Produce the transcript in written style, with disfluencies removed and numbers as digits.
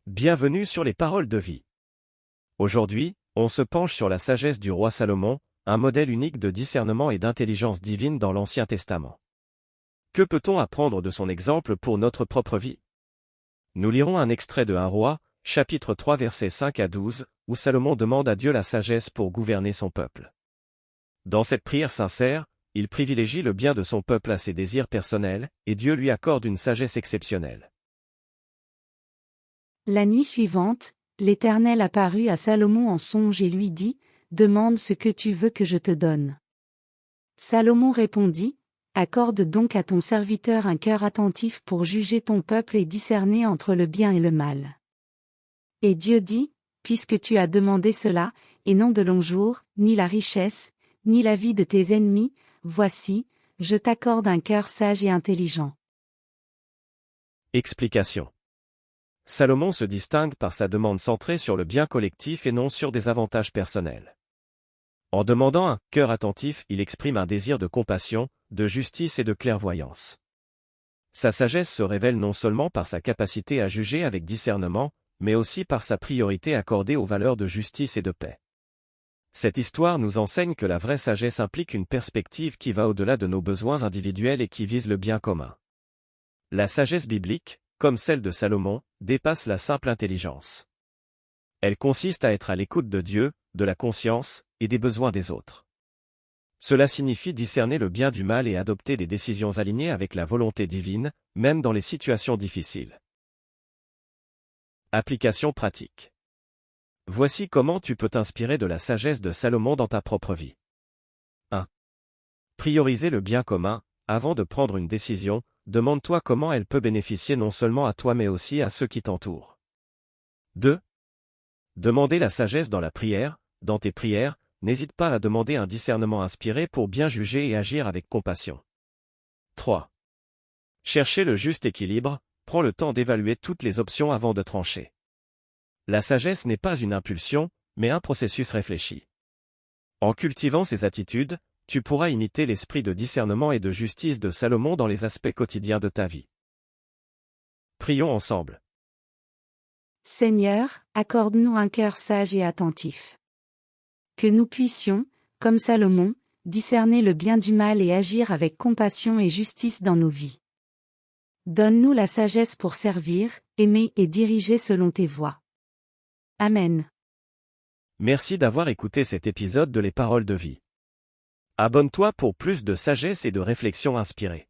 Bienvenue sur les paroles de vie. Aujourd'hui, on se penche sur la sagesse du roi Salomon, un modèle unique de discernement et d'intelligence divine dans l'Ancien Testament. Que peut-on apprendre de son exemple pour notre propre vie? Nous lirons un extrait de 1 Roi, chapitre 3 versets 5 à 12, où Salomon demande à Dieu la sagesse pour gouverner son peuple. Dans cette prière sincère, il privilégie le bien de son peuple à ses désirs personnels, et Dieu lui accorde une sagesse exceptionnelle. La nuit suivante, l'Éternel apparut à Salomon en songe et lui dit, « Demande ce que tu veux que je te donne. » Salomon répondit, « Accorde donc à ton serviteur un cœur attentif pour juger ton peuple et discerner entre le bien et le mal. » Et Dieu dit, « Puisque tu as demandé cela, et non de longs jours, ni la richesse, ni la vie de tes ennemis, voici, je t'accorde un cœur sage et intelligent. » Explication. Salomon se distingue par sa demande centrée sur le bien collectif et non sur des avantages personnels. En demandant un cœur attentif, il exprime un désir de compassion, de justice et de clairvoyance. Sa sagesse se révèle non seulement par sa capacité à juger avec discernement, mais aussi par sa priorité accordée aux valeurs de justice et de paix. Cette histoire nous enseigne que la vraie sagesse implique une perspective qui va au-delà de nos besoins individuels et qui vise le bien commun. La sagesse biblique, comme celle de Salomon, dépasse la simple intelligence. Elle consiste à être à l'écoute de Dieu, de la conscience, et des besoins des autres. Cela signifie discerner le bien du mal et adopter des décisions alignées avec la volonté divine, même dans les situations difficiles. Application pratique. Voici comment tu peux t'inspirer de la sagesse de Salomon dans ta propre vie. 1. Prioriser le bien commun. Avant de prendre une décision, demande-toi comment elle peut bénéficier non seulement à toi mais aussi à ceux qui t'entourent. 2. Demander la sagesse dans la prière. Dans tes prières, n'hésite pas à demander un discernement inspiré pour bien juger et agir avec compassion. 3. Chercher le juste équilibre. Prends le temps d'évaluer toutes les options avant de trancher. La sagesse n'est pas une impulsion, mais un processus réfléchi. En cultivant ces attitudes, tu pourras imiter l'esprit de discernement et de justice de Salomon dans les aspects quotidiens de ta vie. Prions ensemble. Seigneur, accorde-nous un cœur sage et attentif. Que nous puissions, comme Salomon, discerner le bien du mal et agir avec compassion et justice dans nos vies. Donne-nous la sagesse pour servir, aimer et diriger selon tes voies. Amen. Merci d'avoir écouté cet épisode de Les Paroles de Vie. Abonne-toi pour plus de sagesse et de réflexions inspirées.